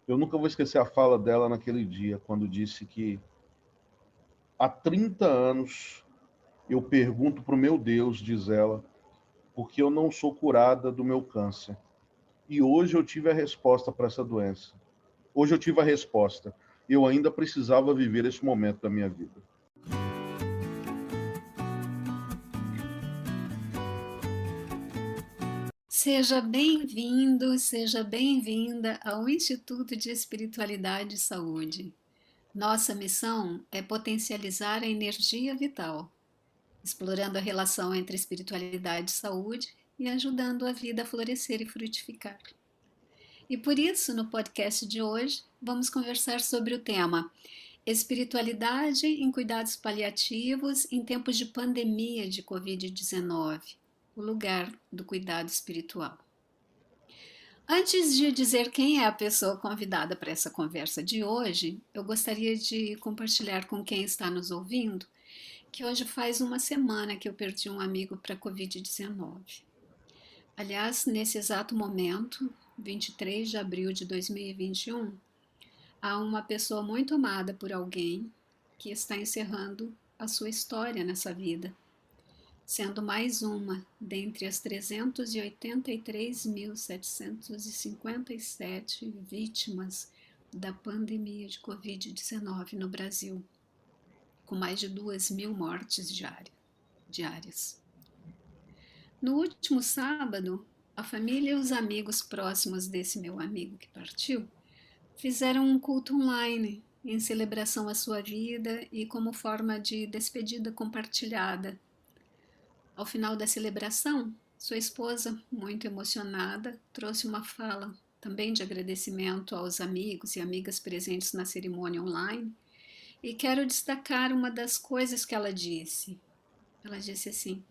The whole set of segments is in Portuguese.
Eu nunca vou esquecer a fala dela naquele dia, quando disse que há 30 anos eu pergunto para o meu Deus, diz ela, por que eu não sou curada do meu câncer. E hoje eu tive a resposta para essa doença. Hoje eu tive a resposta. Eu ainda precisava viver esse momento da minha vida. Seja bem-vindo, seja bem-vinda ao Instituto de Espiritualidade e Saúde. Nossa missão é potencializar a energia vital, explorando a relação entre espiritualidade e saúde e ajudando a vida a florescer e frutificar. E por isso, no podcast de hoje, vamos conversar sobre o tema Espiritualidade em cuidados paliativos em tempos de pandemia de Covid-19, o lugar do cuidado espiritual. Antes de dizer quem é a pessoa convidada para essa conversa de hoje, eu gostaria de compartilhar com quem está nos ouvindo que hoje faz uma semana que eu perdi um amigo para a Covid-19. Aliás, nesse exato momento, 23 de abril de 2021, há uma pessoa muito amada por alguém que está encerrando a sua história nessa vida, sendo mais uma dentre as 383.757 vítimas da pandemia de Covid-19 no Brasil, com mais de 2.000 mortes diárias. No último sábado, a família e os amigos próximos desse meu amigo que partiu fizeram um culto online em celebração à sua vida e como forma de despedida compartilhada. Ao final da celebração, sua esposa, muito emocionada, trouxe uma fala também de agradecimento aos amigos e amigas presentes na cerimônia online, e quero destacar uma das coisas que ela disse. Ela disse assim: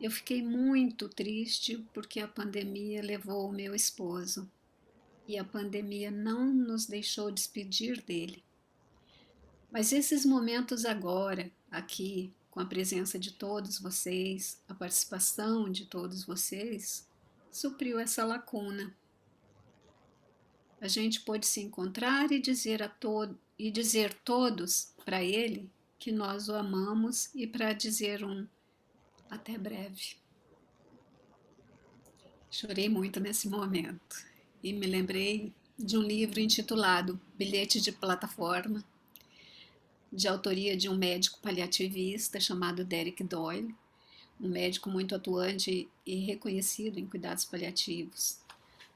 eu fiquei muito triste porque a pandemia levou o meu esposo e a pandemia não nos deixou despedir dele. Mas esses momentos agora, aqui, com a presença de todos vocês, a participação de todos vocês, supriu essa lacuna. A gente pôde se encontrar e dizer todos para ele que nós o amamos e para dizer um até breve. Chorei muito nesse momento e me lembrei de um livro intitulado Bilhete de Plataforma, de autoria de um médico paliativista chamado Derek Doyle, um médico muito atuante e reconhecido em cuidados paliativos.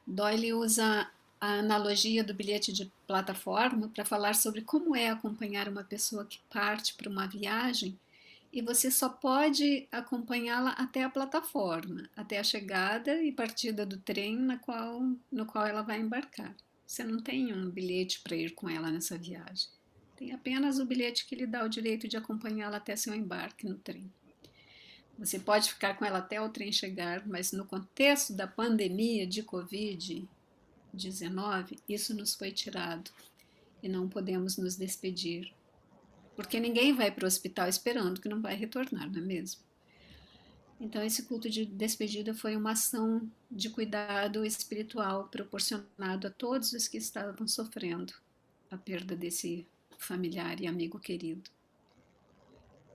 Doyle usa a analogia do bilhete de plataforma para falar sobre como é acompanhar uma pessoa que parte para uma viagem e você só pode acompanhá-la até a plataforma, até a chegada e partida do trem no qual ela vai embarcar. Você não tem um bilhete para ir com ela nessa viagem. Tem apenas o bilhete que lhe dá o direito de acompanhá-la até seu embarque no trem. Você pode ficar com ela até o trem chegar, mas no contexto da pandemia de Covid-19, isso nos foi tirado e não podemos nos despedir. Porque ninguém vai para o hospital esperando que não vai retornar, não é mesmo? Então, esse culto de despedida foi uma ação de cuidado espiritual proporcionado a todos os que estavam sofrendo a perda desse familiar e amigo querido.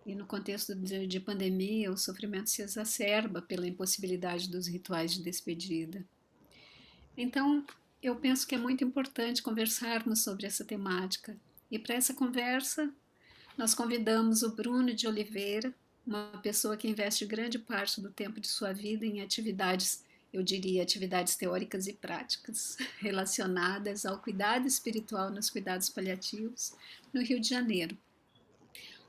E no contexto de pandemia, o sofrimento se exacerba pela impossibilidade dos rituais de despedida. Então, eu penso que é muito importante conversarmos sobre essa temática. E para essa conversa, nós convidamos o Bruno de Oliveira, uma pessoa que investe grande parte do tempo de sua vida em atividades, eu diria, atividades teóricas e práticas relacionadas ao cuidado espiritual nos cuidados paliativos no Rio de Janeiro.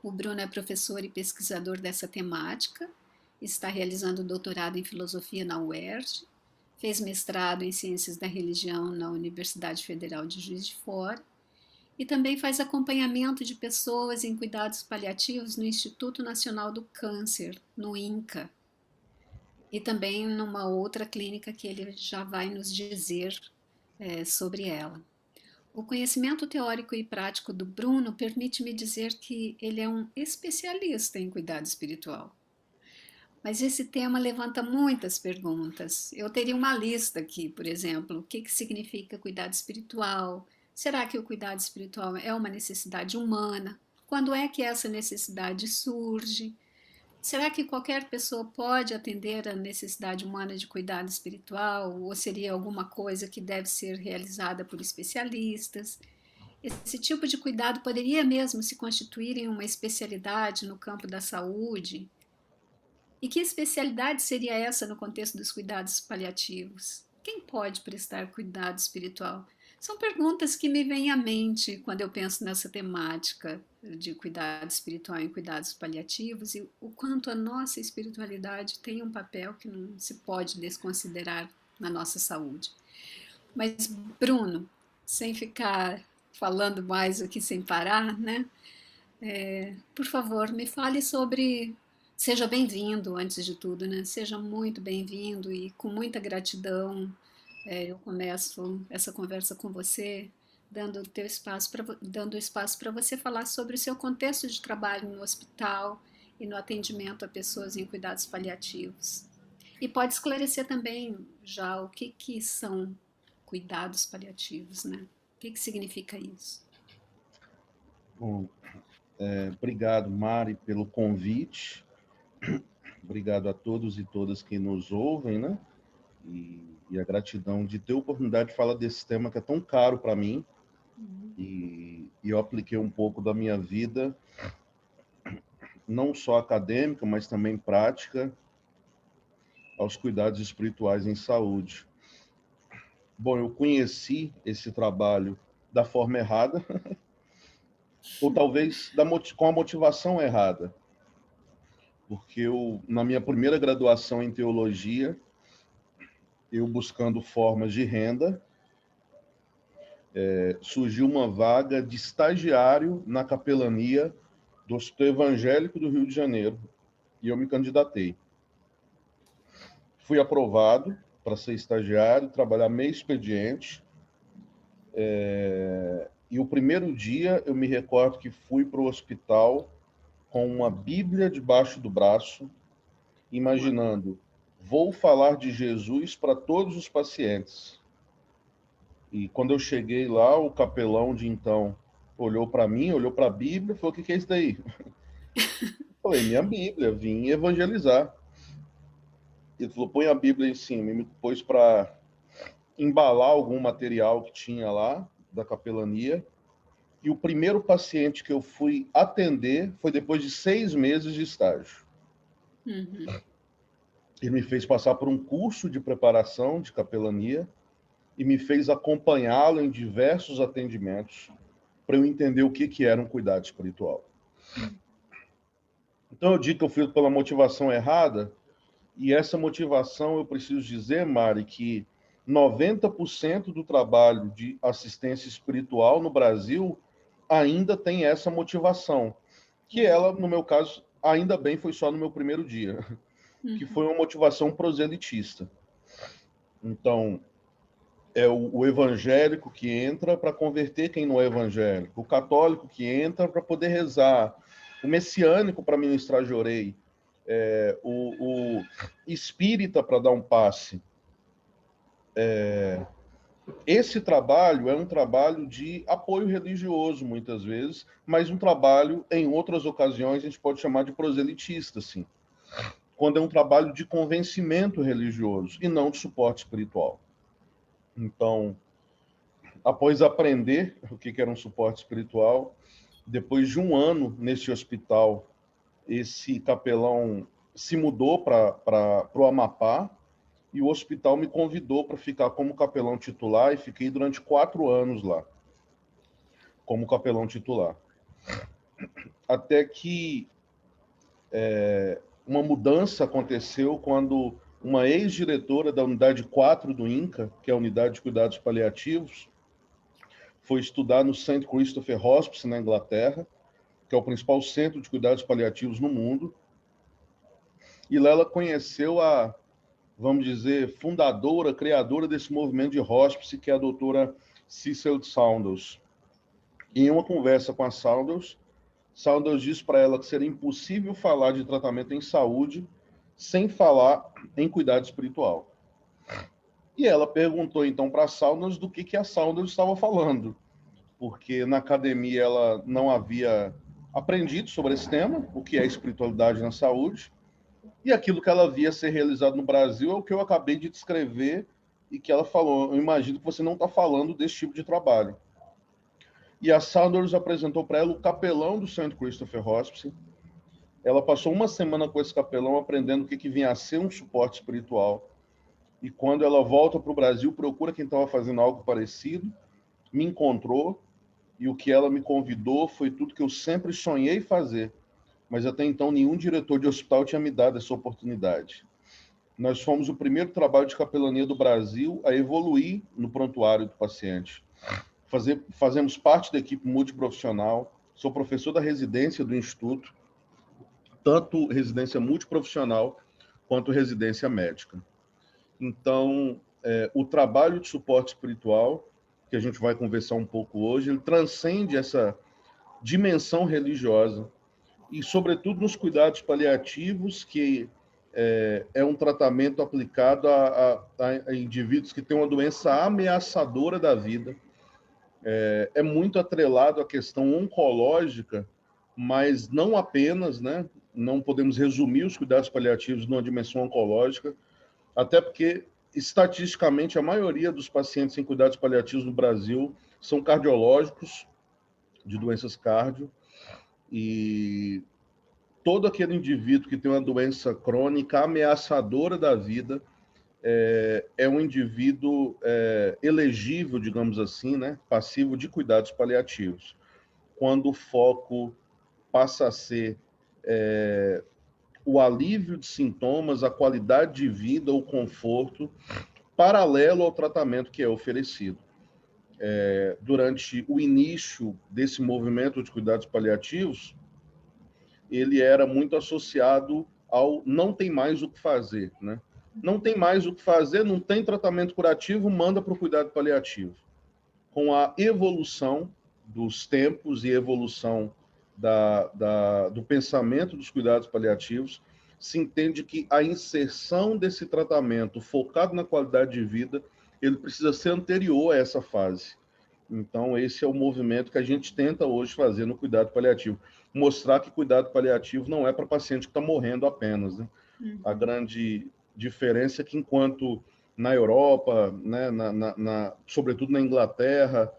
O Bruno é professor e pesquisador dessa temática, está realizando doutorado em filosofia na UERJ, fez mestrado em ciências da religião na Universidade Federal de Juiz de Fora e também faz acompanhamento de pessoas em cuidados paliativos no Instituto Nacional do Câncer, no INCA, e também numa outra clínica que ele já vai nos dizer sobre ela. O conhecimento teórico e prático do Bruno permite-me dizer que ele é um especialista em cuidado espiritual. Mas esse tema levanta muitas perguntas. Eu teria uma lista aqui, por exemplo, o que que significa cuidado espiritual? Será que o cuidado espiritual é uma necessidade humana? Quando é que essa necessidade surge? Será que qualquer pessoa pode atender à necessidade humana de cuidado espiritual? Ou seria alguma coisa que deve ser realizada por especialistas? Esse tipo de cuidado poderia mesmo se constituir em uma especialidade no campo da saúde? E que especialidade seria essa no contexto dos cuidados paliativos? Quem pode prestar cuidado espiritual? São perguntas que me vêm à mente quando eu penso nessa temática de cuidado espiritual e cuidados paliativos e o quanto a nossa espiritualidade tem um papel que não se pode desconsiderar na nossa saúde. Mas, Bruno, sem ficar falando mais aqui sem parar, né? Por favor, me fale sobre. Seja bem-vindo, antes de tudo, né? Seja muito bem-vindo e com muita gratidão. Eu começo essa conversa com você, dando espaço para você falar sobre o seu contexto de trabalho no hospital e no atendimento a pessoas em cuidados paliativos. E pode esclarecer também já o que que são cuidados paliativos, né? O que que significa isso? Bom, obrigado, Mari, pelo convite. Obrigado a todos e todas que nos ouvem, né? E a gratidão de ter a oportunidade de falar desse tema que é tão caro para mim. E eu apliquei um pouco da minha vida, não só acadêmica, mas também prática, aos cuidados espirituais em saúde. Bom, eu conheci esse trabalho da forma errada, ou talvez com a motivação errada, porque na minha primeira graduação em teologia, eu buscando formas de renda, surgiu uma vaga de estagiário na capelania do Hospital Evangélico do Rio de Janeiro, e eu me candidatei. Fui aprovado para ser estagiário, trabalhar meio expediente, e o primeiro dia eu me recordo que fui para o hospital com uma Bíblia debaixo do braço, imaginando, vou falar de Jesus para todos os pacientes. E quando eu cheguei lá, o capelão de então olhou para mim, olhou para a Bíblia e falou, o que é isso daí? Eu falei, minha Bíblia, vim evangelizar. Ele falou, põe a Bíblia em cima, e me pôs para embalar algum material que tinha lá, da capelania. E o primeiro paciente que eu fui atender foi depois de 6 meses de estágio. Uhum. Ele me fez passar por um curso de preparação de capelania e me fez acompanhá-lo em diversos atendimentos para eu entender o que era um cuidado espiritual. Então, eu digo que eu fui pela motivação errada, e essa motivação, eu preciso dizer, Mari, que 90% do trabalho de assistência espiritual no Brasil ainda tem essa motivação, que ela, no meu caso, ainda bem foi só no meu primeiro dia, que foi uma motivação proselitista. Então, é o evangélico que entra para converter quem não é evangélico, o católico que entra para poder rezar, o messiânico para ministrar jorei, o espírita para dar um passe. Esse trabalho é um trabalho de apoio religioso, muitas vezes, mas um trabalho, em outras ocasiões, a gente pode chamar de proselitista, sim, quando é um trabalho de convencimento religioso e não de suporte espiritual. Então, após aprender o que era um suporte espiritual, depois de um ano nesse hospital, esse capelão se mudou para o Amapá e o hospital me convidou para ficar como capelão titular e fiquei durante 4 anos lá, como capelão titular. Até que uma mudança aconteceu quando uma ex-diretora da unidade 4 do INCA, que é a Unidade de Cuidados Paliativos, foi estudar no St. Christopher Hospice, na Inglaterra, que é o principal centro de cuidados paliativos no mundo. E lá ela conheceu a, vamos dizer, fundadora, criadora desse movimento de hospice, que é a doutora Cecil Saunders. E em uma conversa com a Saunders disse para ela que seria impossível falar de tratamento em saúde sem falar em cuidado espiritual. E ela perguntou então para a Saunders do que a Saunders estava falando, porque na academia ela não havia aprendido sobre esse tema, o que é espiritualidade na saúde, e aquilo que ela via ser realizado no Brasil é o que eu acabei de descrever e que ela falou. Eu imagino que você não está falando desse tipo de trabalho. E a Saunders apresentou para ela o capelão do St. Christopher Hospice. Ela passou uma semana com esse capelão aprendendo o que vinha a ser um suporte espiritual. E quando ela volta para o Brasil, procura quem estava fazendo algo parecido, me encontrou, e o que ela me convidou foi tudo que eu sempre sonhei fazer, mas até então nenhum diretor de hospital tinha me dado essa oportunidade. Nós fomos o primeiro trabalho de capelania do Brasil a evoluir no prontuário do paciente. Fazemos parte da equipe multiprofissional, sou professor da residência do Instituto, tanto residência multiprofissional quanto residência médica. Então, o trabalho de suporte espiritual, que a gente vai conversar um pouco hoje, ele transcende essa dimensão religiosa e, sobretudo, nos cuidados paliativos, que é um tratamento aplicado a indivíduos que têm uma doença ameaçadora da vida. É muito atrelado à questão oncológica, mas não apenas, né? Não podemos resumir os cuidados paliativos numa dimensão oncológica, até porque, estatisticamente, a maioria dos pacientes em cuidados paliativos no Brasil são cardiológicos, de doenças cardio, e todo aquele indivíduo que tem uma doença crônica ameaçadora da vida é um indivíduo elegível, digamos assim, né, passivo de cuidados paliativos, quando o foco passa a ser o alívio de sintomas, a qualidade de vida, o conforto, paralelo ao tratamento que é oferecido. Durante o início desse movimento de cuidados paliativos, ele era muito associado ao não tem mais o que fazer, né? Não tem mais o que fazer, não tem tratamento curativo, manda para o cuidado paliativo. Com a evolução dos tempos e evolução do pensamento dos cuidados paliativos, se entende que a inserção desse tratamento focado na qualidade de vida, ele precisa ser anterior a essa fase. Então, esse é o movimento que a gente tenta hoje fazer no cuidado paliativo. Mostrar que cuidado paliativo não é para paciente que está morrendo apenas, né? A grande diferença é que, enquanto na Europa, né, sobretudo na Inglaterra,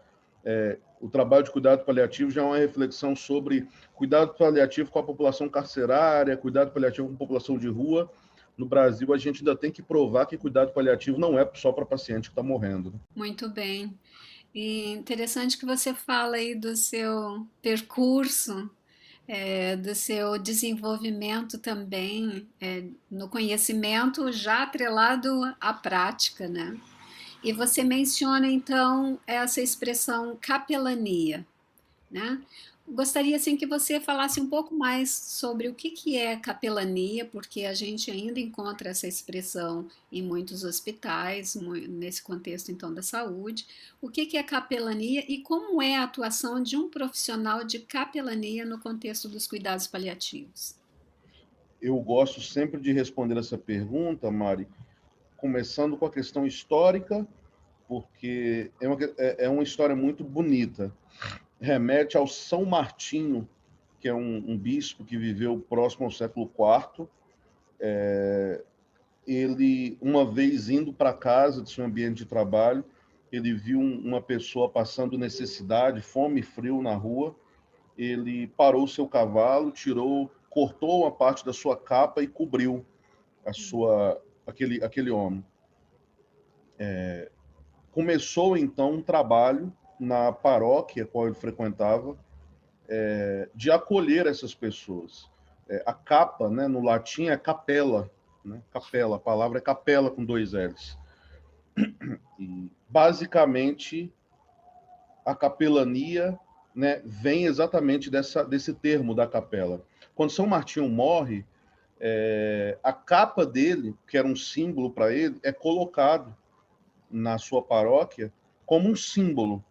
o trabalho de cuidado paliativo já é uma reflexão sobre cuidado paliativo com a população carcerária, cuidado paliativo com a população de rua. No Brasil, a gente ainda tem que provar que cuidado paliativo não é só para paciente que está morrendo, né? Muito bem. E interessante que você fala aí do seu percurso, do seu desenvolvimento também, no conhecimento já atrelado à prática, né? E você menciona então essa expressão capelania, né? Gostaria assim que você falasse um pouco mais sobre o que é capelania, porque a gente ainda encontra essa expressão em muitos hospitais, nesse contexto então da saúde. O que é capelania e como é a atuação de um profissional de capelania no contexto dos cuidados paliativos? Eu gosto sempre de responder essa pergunta, Mari, começando com a questão histórica, porque é uma história muito bonita. Remete ao São Martinho, que é um bispo que viveu próximo ao século IV. Ele, uma vez indo para casa de seu ambiente de trabalho, ele viu uma pessoa passando necessidade, fome e frio na rua. Ele parou seu cavalo, cortou uma parte da sua capa e cobriu aquele homem. Começou então um trabalho na paróquia qual ele frequentava, de acolher essas pessoas. A capa, né, no latim, é capela, né? Capela, a palavra é capela com 2 L's. E, basicamente, a capelania, né, vem exatamente desse termo da capela. Quando São Martinho morre, a capa dele, que era um símbolo para ele, é colocado na sua paróquia como um símbolo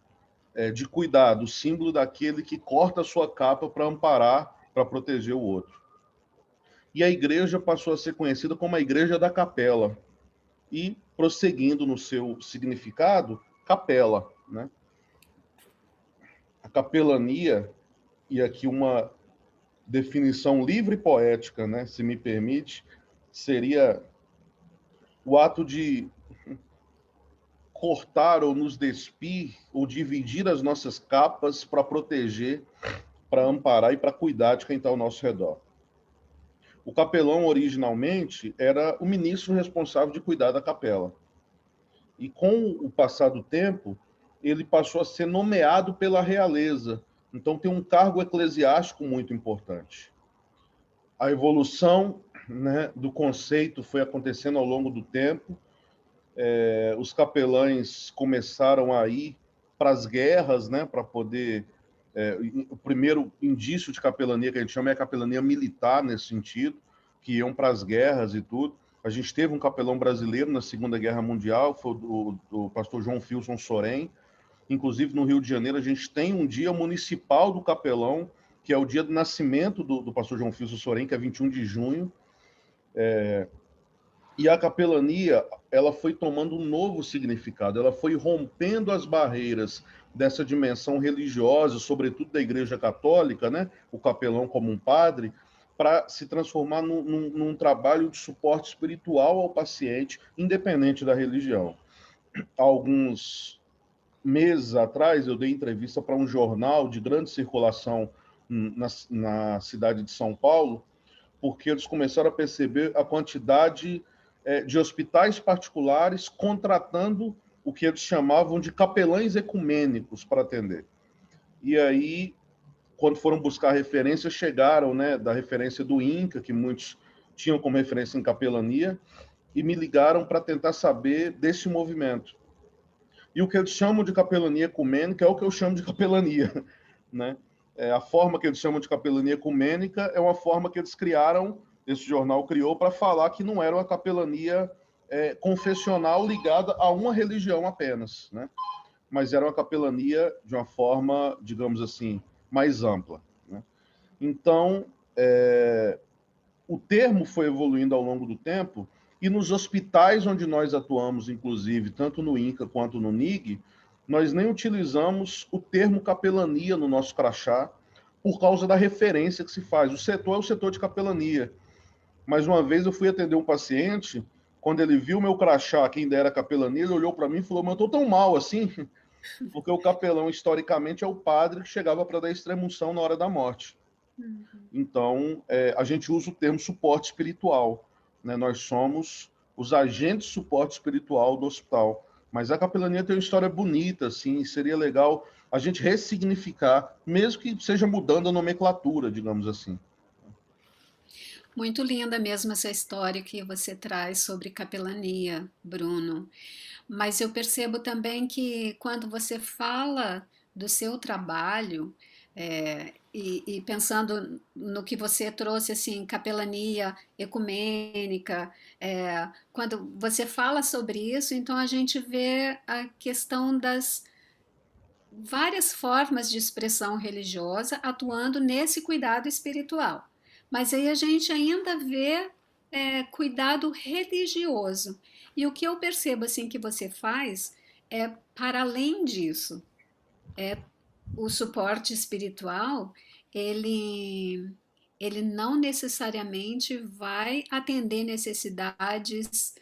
de cuidado, o símbolo daquele que corta a sua capa para amparar, para proteger o outro. e a igreja passou a ser conhecida como a Igreja da Capela. E, prosseguindo no seu significado, capela, né? A capelania, e aqui uma definição livre e poética, né, se me permite, seria o ato de cortar ou nos despir ou dividir as nossas capas para proteger, para amparar e para cuidar de quem está ao nosso redor. O capelão, originalmente, era o ministro responsável de cuidar da capela. E com o passar do tempo, ele passou a ser nomeado pela realeza. Então tem um cargo eclesiástico muito importante. A evolução, né, do conceito foi acontecendo ao longo do tempo. Os capelães começaram a ir para as guerras, né, para poder... o primeiro indício de capelania que a gente chama é a capelania militar, nesse sentido, que iam para as guerras e tudo. A gente teve um capelão brasileiro na Segunda Guerra Mundial, foi o pastor João Filson Sorém. Inclusive, no Rio de Janeiro, a gente tem um dia municipal do capelão, que é o dia do nascimento do pastor João Filson Sorém, que é 21 de junho. E a capelania, ela foi tomando um novo significado, ela foi rompendo as barreiras dessa dimensão religiosa, sobretudo da Igreja Católica, né? O capelão como um padre, para se transformar num trabalho de suporte espiritual ao paciente, independente da religião. Há alguns meses atrás, eu dei entrevista para um jornal de grande circulação na cidade de São Paulo, porque eles começaram a perceber a quantidade de hospitais particulares contratando o que eles chamavam de capelães ecumênicos para atender. E aí, quando foram buscar referência, chegaram, né, da referência do INCA, que muitos tinham como referência em capelania, e me ligaram para tentar saber desse movimento. E o que eles chamam de capelania ecumênica é o que eu chamo de capelania, né? A forma que eles chamam de capelania ecumênica é uma forma que eles criaram, esse jornal criou, para falar que não era uma capelania confessional ligada a uma religião apenas, né? Mas era uma capelania de uma forma, digamos assim, mais ampla, né? Então, o termo foi evoluindo ao longo do tempo, e nos hospitais onde nós atuamos, inclusive, tanto no INCA quanto no NIG, nós nem utilizamos o termo capelania no nosso crachá, por causa da referência que se faz. O setor é o setor de capelania. Mas uma vez eu fui atender um paciente, quando ele viu meu crachá, quem dera capelania, ele olhou para mim e falou: mas eu estou tão mal assim, porque o capelão, historicamente, é o padre que chegava para dar extrema-unção na hora da morte. Então, a gente usa o termo suporte espiritual, né? Nós somos os agentes de suporte espiritual do hospital. Mas a capelania tem uma história bonita, assim, seria legal a gente ressignificar, mesmo que seja mudando a nomenclatura, digamos assim. Muito linda mesmo essa história que você traz sobre capelania, Bruno. Mas eu percebo também que quando você fala do seu trabalho, e pensando no que você trouxe, assim, capelania ecumênica, quando você fala sobre isso, então a gente vê a questão das várias formas de expressão religiosa atuando nesse cuidado espiritual. Mas aí a gente ainda vê cuidado religioso. E o que eu percebo assim que você faz é para além disso. O suporte espiritual, ele ele não necessariamente vai atender necessidades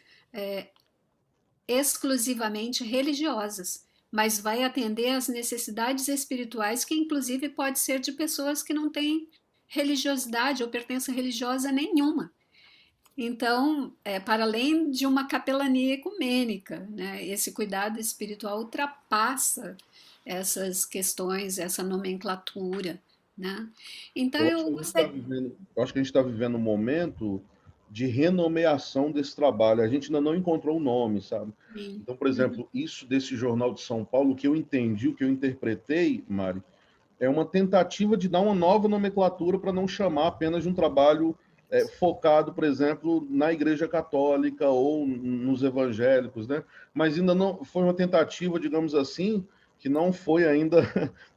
exclusivamente religiosas, mas vai atender às necessidades espirituais, que inclusive pode ser de pessoas que não têm religiosidade ou pertença religiosa nenhuma. Então, para além de uma capelania ecumênica, né, esse cuidado espiritual ultrapassa essas questões, essa nomenclatura, né? Então, Eu acho eu que a gente está gostaria. vivendo, eu acho que a gente está vivendo um momento de renomeação desse trabalho. A gente ainda não encontrou um nome, sabe? Então, por exemplo, isso desse Jornal de São Paulo, o que eu entendi, o que eu interpretei, Mari, é uma tentativa de dar uma nova nomenclatura para não chamar apenas de um trabalho focado, por exemplo, na Igreja Católica ou nos evangélicos, né? Mas ainda não foi uma tentativa, digamos assim, que não foi ainda,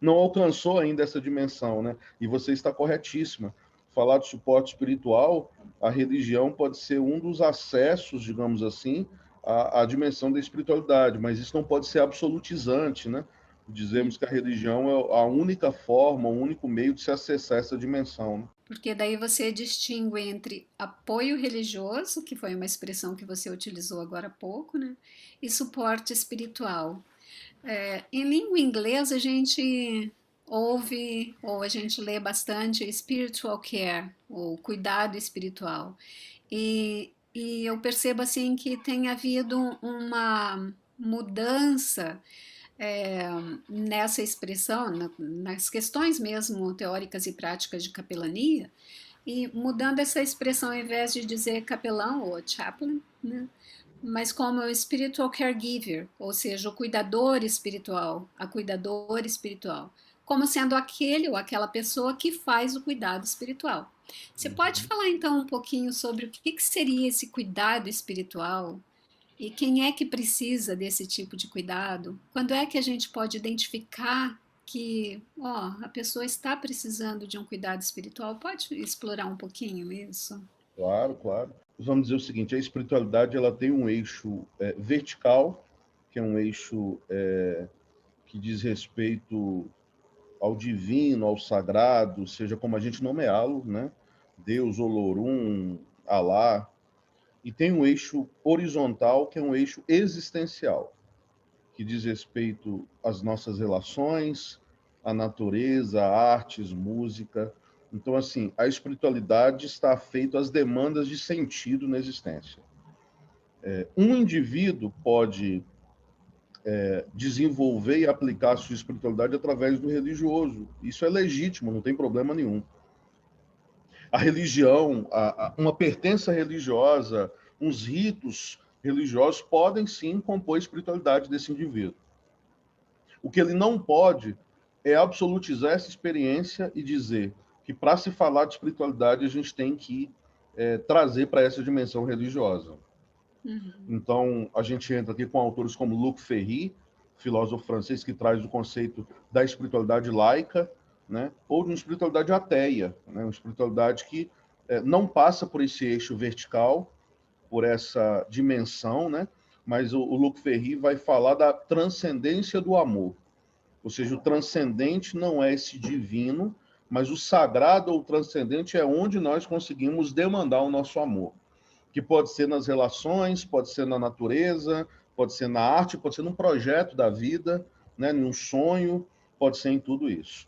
não alcançou ainda essa dimensão, né? E você está corretíssima. falar de suporte espiritual, a religião pode ser um dos acessos, digamos assim, à dimensão da espiritualidade, mas isso não pode ser absolutizante, né? Dizemos que a religião é a única forma, o único meio de se acessar essa dimensão, né? Porque daí você distingue entre apoio religioso, que foi uma expressão que você utilizou agora há pouco, né? E suporte espiritual. Em língua inglesa, a gente ouve ou a gente lê bastante spiritual care, ou cuidado espiritual. E eu percebo assim que tem havido uma mudança é, nessa expressão, nas questões mesmo teóricas e práticas de capelania, e mudando essa expressão, ao invés de dizer capelão ou chaplain, né, mas como o spiritual caregiver, ou seja, o cuidador espiritual, a cuidadora espiritual, como sendo aquele ou aquela pessoa que faz o cuidado espiritual. Você pode falar então um pouquinho sobre o que seria esse cuidado espiritual e quem é que precisa desse tipo de cuidado? Quando é que a gente pode identificar que, ó, a pessoa está precisando de um cuidado espiritual? Pode explorar um pouquinho isso? Claro, claro. Vamos dizer o seguinte, a espiritualidade ela tem um eixo vertical, que é um eixo que diz respeito ao divino, ao sagrado, seja como a gente nomeá-lo, né? Deus, Olorum, Alá. E tem um eixo horizontal, que é um eixo existencial, que diz respeito às nossas relações, à natureza, artes, música. Então, assim, a espiritualidade está feita às demandas de sentido na existência. Um indivíduo pode desenvolver e aplicar a sua espiritualidade através do religioso. Isso é legítimo, não tem problema nenhum. A religião, uma pertença religiosa, uns ritos religiosos podem sim compor a espiritualidade desse indivíduo. O que ele não pode é absolutizar essa experiência e dizer que para se falar de espiritualidade a gente tem que trazer para essa dimensão religiosa. Uhum. Então, a gente entra aqui com autores como Luc Ferry, filósofo francês que traz o conceito da espiritualidade laica, né? Ou de uma espiritualidade ateia, né? Uma espiritualidade que não passa por esse eixo vertical, por essa dimensão, né? Mas o Luc Ferry vai falar da transcendência do amor. Ou seja, o transcendente não é esse divino, mas o sagrado ou transcendente é onde nós conseguimos demandar o nosso amor, que pode ser nas relações, pode ser na natureza, pode ser na arte, pode ser num projeto da vida, né, num sonho, pode ser em tudo isso.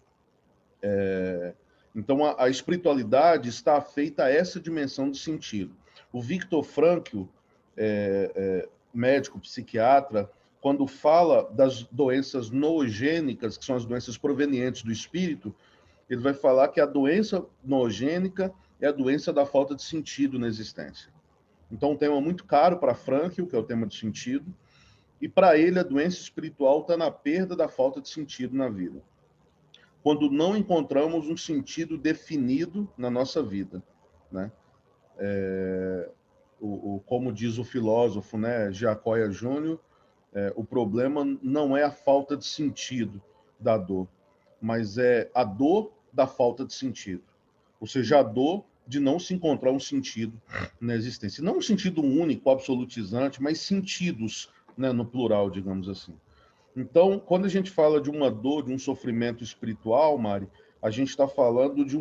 Então, a espiritualidade está feita a essa dimensão de sentido. O Viktor Frankl, médico, psiquiatra, quando fala das doenças noogênicas, que são as doenças provenientes do espírito, ele vai falar que a doença noogênica é a doença da falta de sentido na existência. Então, um tema muito caro para Frankl, que é o tema de sentido, e para ele a doença espiritual está na perda da falta de sentido na vida. Quando não encontramos um sentido definido na nossa vida, né? Como diz o filósofo, né, Giacoya Júnior, o problema não é a falta de sentido da dor, mas é a dor da falta de sentido. Ou seja, a dor de não se encontrar um sentido na existência. Não um sentido único, absolutizante, mas sentidos, né, no plural, digamos assim. Então, quando a gente fala de uma dor, de um sofrimento espiritual, Mari, a gente está falando de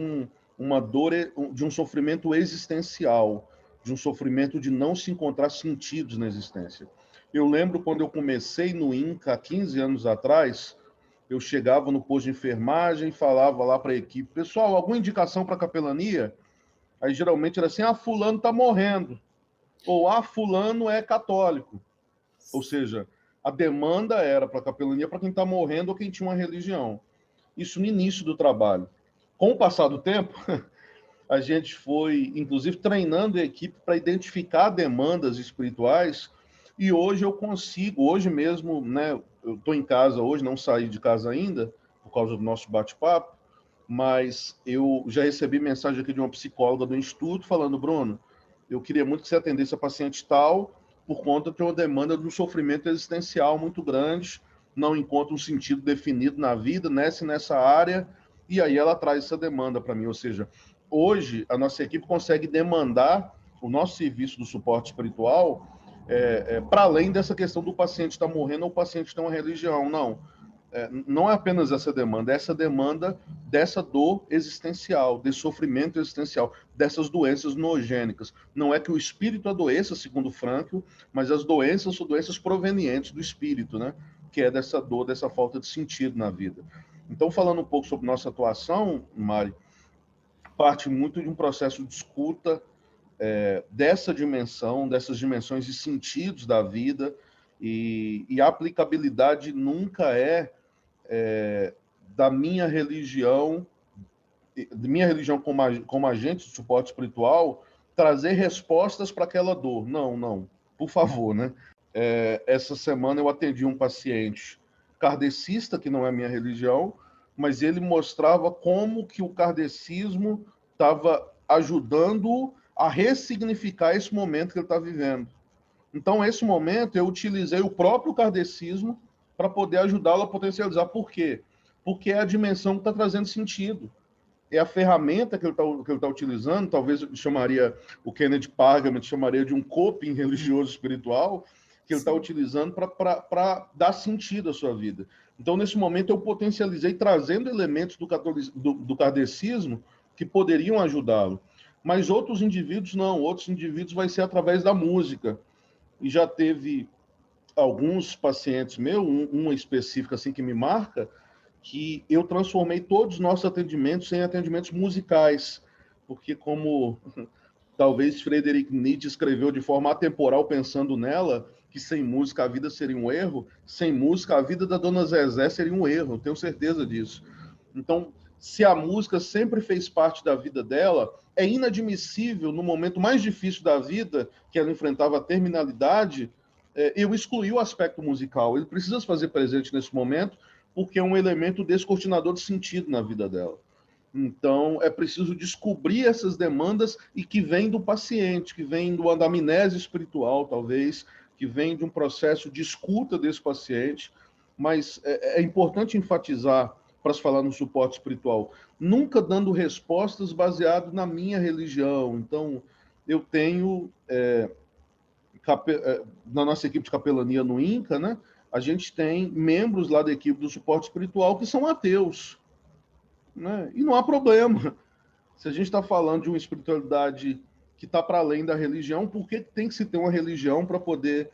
uma dor, de um sofrimento existencial, de um sofrimento de não se encontrar sentidos na existência. Eu lembro quando eu comecei no INCA, há 15 anos atrás, eu chegava no posto de enfermagem, falava lá para a equipe, pessoal, alguma indicação para capelania? Aí geralmente era assim, fulano está morrendo, ou fulano é católico. Ou seja, a demanda era para a capelania para quem está morrendo ou quem tinha uma religião. Isso no início do trabalho. Com o passar do tempo, a gente foi, inclusive, treinando a equipe para identificar demandas espirituais e hoje eu consigo, hoje mesmo, né, eu estou em casa hoje, não saí de casa ainda, por causa do nosso bate-papo, mas eu já recebi mensagem aqui de uma psicóloga do Instituto falando, Bruno, eu queria muito que você atendesse a paciente tal, por conta de uma demanda de um sofrimento existencial muito grande, não encontra um sentido definido na vida, nessa área, e aí ela traz essa demanda para mim, ou seja, hoje a nossa equipe consegue demandar o nosso serviço do suporte espiritual para além dessa questão do paciente estar morrendo ou o paciente ter uma religião. Não. Não é apenas essa demanda, é essa demanda dessa dor existencial, desse sofrimento existencial, dessas doenças noogênicas. Não é que o espírito adoeça, segundo Frankl, mas as doenças são doenças provenientes do espírito, né? Que é dessa dor, dessa falta de sentido na vida. Então, falando um pouco sobre nossa atuação, Mari, parte muito de um processo de escuta dessa dimensão, dessas dimensões e sentidos da vida, e a aplicabilidade nunca da minha religião como agente de suporte espiritual, trazer respostas para aquela dor. Não, não, por favor, né? Essa semana eu atendi um paciente kardecista, que não é minha religião, mas ele mostrava como que o kardecismo estava ajudando a ressignificar esse momento que ele está vivendo. Então, esse momento, eu utilizei o próprio kardecismo para poder ajudá-lo a potencializar. Por quê? Porque é a dimensão que está trazendo sentido. É a ferramenta que ele está utilizando, talvez eu chamaria, o Kenneth Pargament chamaria de um coping religioso espiritual, que ele está utilizando para dar sentido à sua vida. Então, nesse momento, eu potencializei trazendo elementos do kardecismo que poderiam ajudá-lo. Mas outros indivíduos não, outros indivíduos vai ser através da música. E já teve alguns pacientes meus, uma específica assim que me marca, que eu transformei todos os nossos atendimentos em atendimentos musicais, porque como talvez Friedrich Nietzsche escreveu de forma atemporal pensando nela, que sem música a vida seria um erro, sem música a vida da Dona Zezé seria um erro, eu tenho certeza disso. Então, se a música sempre fez parte da vida dela, é inadmissível, no momento mais difícil da vida, que ela enfrentava a terminalidade, eu excluí o aspecto musical. Ele precisa se fazer presente nesse momento, porque é um elemento descortinador de sentido na vida dela. Então, é preciso descobrir essas demandas e que vem do paciente, que vem da amnésia espiritual, talvez, que vem de um processo de escuta desse paciente. Mas é importante enfatizar, para se falar no suporte espiritual, nunca dando respostas baseadas na minha religião. Então, eu tenho, na nossa equipe de capelania no INCA, né, a gente tem membros lá da equipe do suporte espiritual que são ateus, né? E não há problema. Se a gente está falando de uma espiritualidade que está para além da religião, por que tem que se ter uma religião para poder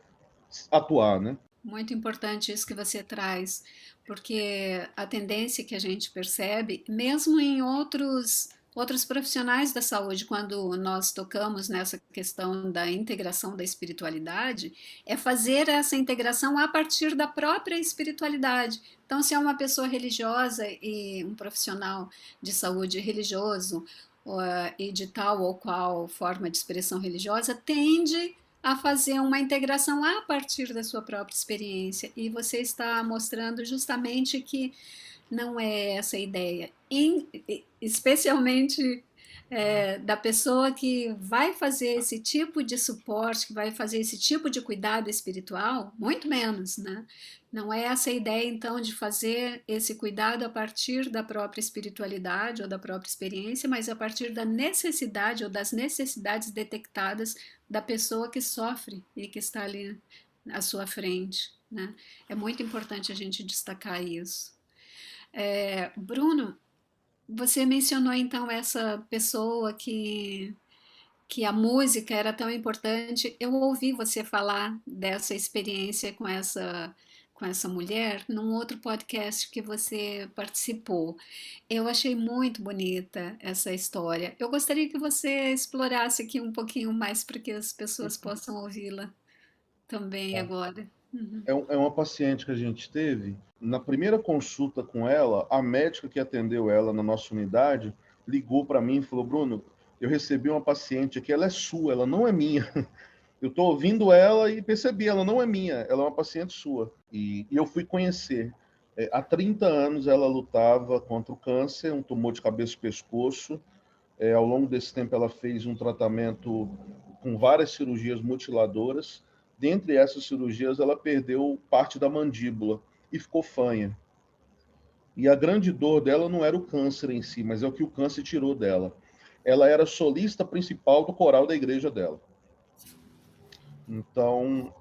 atuar, né? Muito importante isso que você traz, porque a tendência que a gente percebe, mesmo em outros profissionais da saúde, quando nós tocamos nessa questão da integração da espiritualidade, é fazer essa integração a partir da própria espiritualidade. Então, se é uma pessoa religiosa e um profissional de saúde religioso, e de tal ou qual forma de expressão religiosa, tende a fazer uma integração a partir da sua própria experiência. E você está mostrando justamente que não é essa a ideia. Especialmente da pessoa que vai fazer esse tipo de suporte, que vai fazer esse tipo de cuidado espiritual, muito menos, né? Não é essa a ideia, então, de fazer esse cuidado a partir da própria espiritualidade ou da própria experiência, mas a partir da necessidade ou das necessidades detectadas da pessoa que sofre e que está ali à sua frente, né? É muito importante a gente destacar isso. Bruno, você mencionou então essa pessoa que a música era tão importante. Eu ouvi você falar dessa experiência com essa mulher num outro podcast que você participou. Eu achei muito bonita essa história. Eu gostaria que você explorasse aqui um pouquinho mais para que as pessoas possam ouvi-la também agora. Uhum. É uma paciente que a gente teve. Na primeira consulta com ela, a médica que atendeu ela na nossa unidade ligou para mim e falou: Bruno, eu recebi uma paciente aqui, ela é sua, ela não é minha. Eu estou ouvindo ela e percebi, ela não é minha, ela é uma paciente sua. E eu fui conhecer. Há 30 anos ela lutava contra o câncer, um tumor de cabeça e pescoço. Ao longo desse tempo ela fez um tratamento com várias cirurgias mutiladoras. Dentre essas cirurgias, ela perdeu parte da mandíbula e ficou fanha. E a grande dor dela não era o câncer em si, mas é o que o câncer tirou dela. ela era solista principal do coral da igreja dela. Então,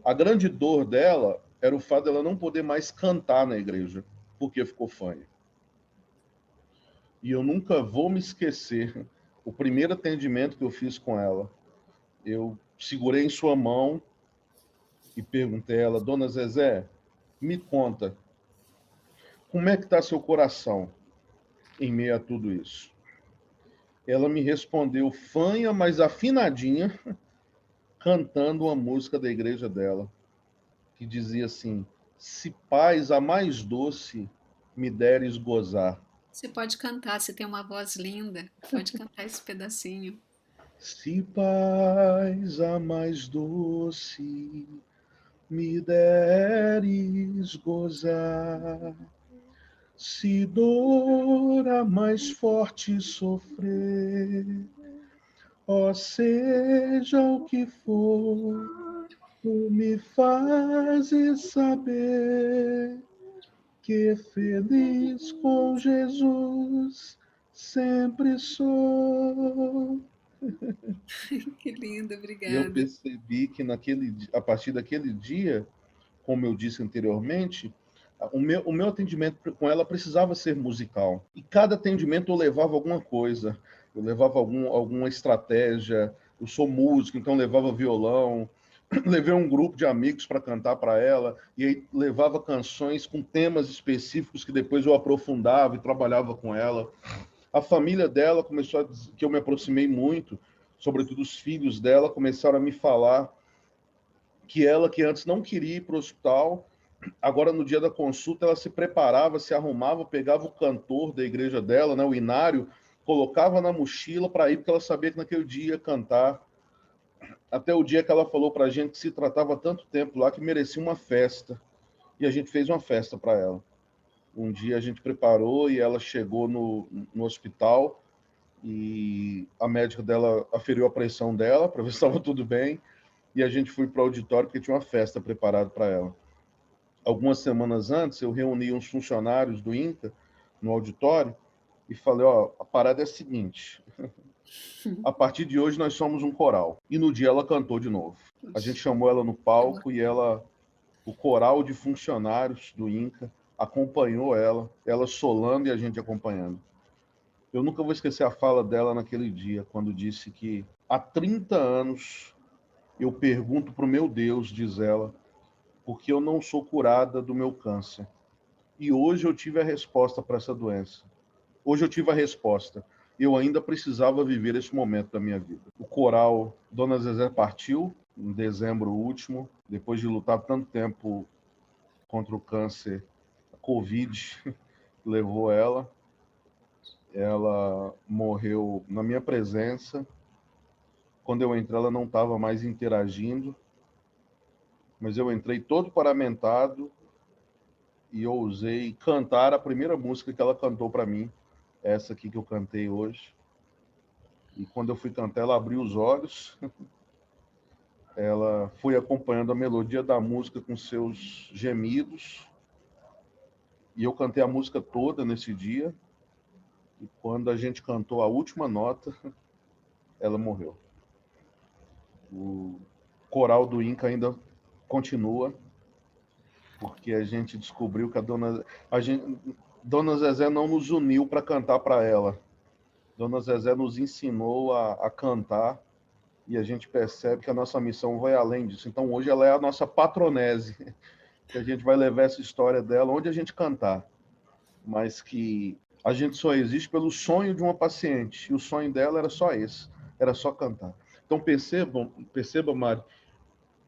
a grande dor dela era o fato dela não poder mais cantar na igreja, porque ficou fanha. E eu nunca vou me esquecer o primeiro atendimento que eu fiz com ela. Eu segurei em sua mão e perguntei a ela: Dona Zezé, me conta, como é que está seu coração em meio a tudo isso? Ela me respondeu fanha, mas afinadinha, cantando uma música da igreja dela, que dizia assim: se paz a mais doce me deres gozar. Você pode cantar, você tem uma voz linda, pode cantar esse pedacinho. Se paz a mais doce me deres gozar, se dor a mais forte sofrer, ó seja o que for, tu me fazes saber que feliz com Jesus sempre sou. Que lindo, E eu obrigada. percebi que a partir daquele dia, como eu disse anteriormente, o meu atendimento com ela precisava ser musical. E cada atendimento eu levava alguma coisa. Eu levava alguma estratégia. Eu sou músico, então levava violão. Levei um grupo de amigos para cantar para ela. E aí levava canções com temas específicos que depois eu aprofundava e trabalhava com ela. A família dela começou a dizer, que eu me aproximei muito, sobretudo os filhos dela, começaram a me falar que ela, que antes não queria ir para o hospital, agora no dia da consulta ela se preparava, se arrumava, pegava o cantor da igreja dela, né, o inário, colocava na mochila para ir, porque ela sabia que naquele dia ia cantar. Até o dia que ela falou para a gente que se tratava tanto tempo lá que merecia uma festa. E a gente fez uma festa para ela. Um dia a gente preparou e ela chegou no hospital e a médica dela aferiu a pressão dela para ver se estava tudo bem. E a gente foi para o auditório porque tinha uma festa preparada para ela. Algumas semanas antes, eu reuni uns funcionários do INCA no auditório e falei: ó, a parada é a seguinte, a partir de hoje nós somos um coral. E no dia ela cantou de novo. A gente Puxa, chamou ela no que palco e bacana. o coral de funcionários do INCA acompanhou ela solando e a gente acompanhando. Eu nunca vou esquecer a fala dela naquele dia, quando disse que há 30 anos eu pergunto para o meu Deus, diz ela, porque eu não sou curada do meu câncer. E hoje eu tive a resposta para essa doença. Hoje eu tive a resposta. Eu ainda precisava viver esse momento da minha vida. O coral Dona Zezé partiu em dezembro último, depois de lutar tanto tempo contra o câncer, a Covid levou ela. Ela morreu na minha presença. Quando eu entrei, ela não estava mais interagindo, mas eu entrei todo paramentado e ousei cantar a primeira música que ela cantou para mim, essa aqui que eu cantei hoje. E quando eu fui cantar, ela abriu os olhos, ela foi acompanhando a melodia da música com seus gemidos, e eu cantei a música toda nesse dia, e quando a gente cantou a última nota, ela morreu. O coral do INCA ainda continua, porque a gente descobriu que Dona Zezé não nos uniu para cantar para ela. Dona Zezé nos ensinou a cantar e a gente percebe que a nossa missão vai além disso. Então, hoje ela é a nossa patronese, que a gente vai levar essa história dela onde a gente cantar, mas que a gente só existe pelo sonho de uma paciente, e o sonho dela era só esse, era só cantar. Então, perceba, Mari,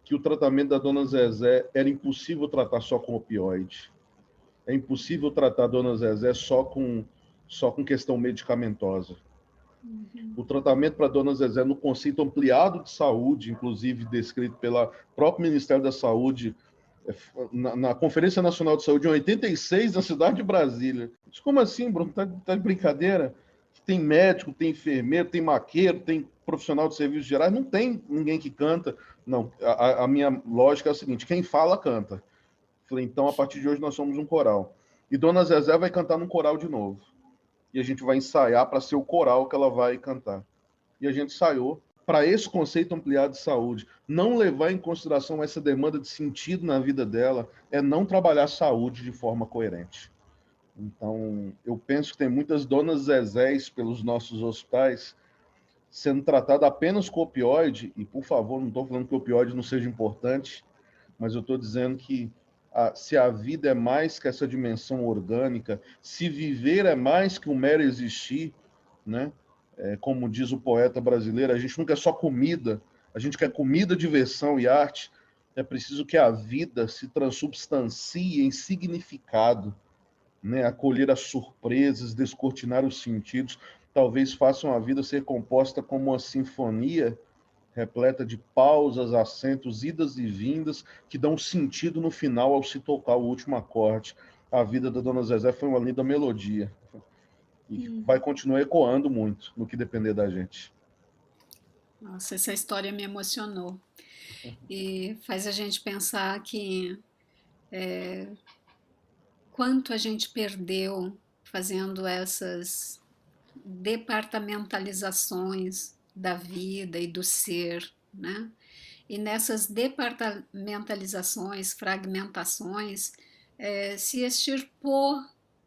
que o tratamento da Dona Zezé era impossível tratar só com opioide. É impossível tratar a Dona Zezé só com questão medicamentosa. Uhum. O tratamento para a Dona Zezé no conceito ampliado de saúde, inclusive descrito pelo próprio Ministério da Saúde na Conferência Nacional de Saúde em 86, na cidade de Brasília. Mas como assim, Bruno? Tá de brincadeira? Tem médico, tem enfermeiro, tem maqueiro, tem profissional de serviços gerais, não tem ninguém que canta. Não, a minha lógica é a seguinte: quem fala, canta. Falei, então, a partir de hoje, nós somos um coral. E Dona Zezé vai cantar num coral de novo. e a gente vai ensaiar para ser o coral que ela vai cantar. E a gente ensaiou para esse conceito ampliado de saúde. Não levar em consideração essa demanda de sentido na vida dela é não trabalhar saúde de forma coerente. Então, eu penso que tem muitas donas Zezés pelos nossos hospitais sendo tratada apenas com opioide, e por favor, não estou falando que o opioide não seja importante, mas eu estou dizendo que se a vida é mais que essa dimensão orgânica, se viver é mais que um mero existir, né? Como diz o poeta brasileiro, a gente não quer só comida, a gente quer comida, diversão e arte. É preciso que a vida se transubstancie em significado, né? Acolher as surpresas, descortinar os sentidos, talvez façam a vida ser composta como uma sinfonia repleta de pausas, acentos, idas e vindas, que dão sentido no final ao se tocar o último acorde. A vida da Dona Zezé foi uma linda melodia e vai continuar ecoando muito no que depender da gente. Nossa, essa história me emocionou e faz a gente pensar que quanto a gente perdeu fazendo essas departamentalizações da vida e do ser, né? E nessas departamentalizações, fragmentações, se extirpou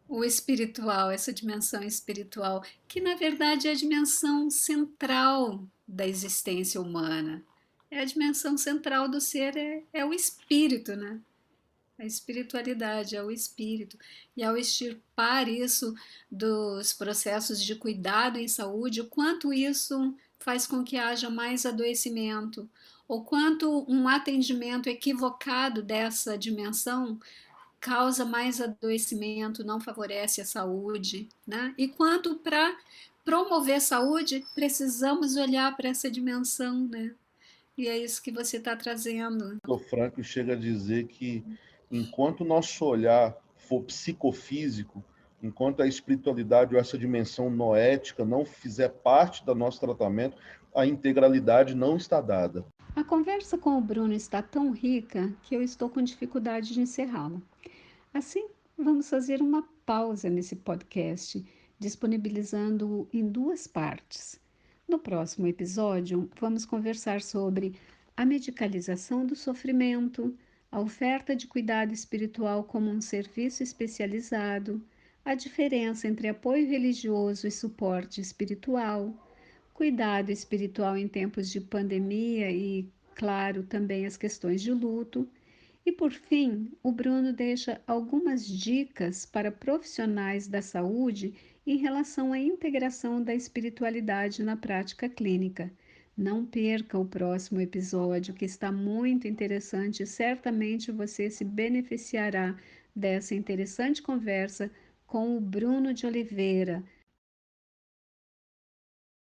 o espiritual, essa dimensão espiritual, que na verdade é a dimensão central da existência humana. É a dimensão central do ser, é o espírito, né? A espiritualidade é o espírito. E ao extirpar isso dos processos de cuidado em saúde, o quanto isso faz com que haja mais adoecimento, ou quanto um atendimento equivocado dessa dimensão causa mais adoecimento, não favorece a saúde, né? E quanto para promover saúde, precisamos olhar para essa dimensão, né? E é isso que você está trazendo. O Franco chega a dizer que enquanto o nosso olhar for psicofísico, enquanto a espiritualidade ou essa dimensão noética não fizer parte do nosso tratamento, a integralidade não está dada. A conversa com o Bruno está tão rica que eu estou com dificuldade de encerrá-la. Assim, vamos fazer uma pausa nesse podcast, disponibilizando-o em duas partes. No próximo episódio, vamos conversar sobre a medicalização do sofrimento, a oferta de cuidado espiritual como um serviço especializado, a diferença entre apoio religioso e suporte espiritual, cuidado espiritual em tempos de pandemia e, claro, também as questões de luto. E por fim, o Bruno deixa algumas dicas para profissionais da saúde em relação à integração da espiritualidade na prática clínica. Não perca o próximo episódio, que está muito interessante e certamente você se beneficiará dessa interessante conversa com o Bruno de Oliveira,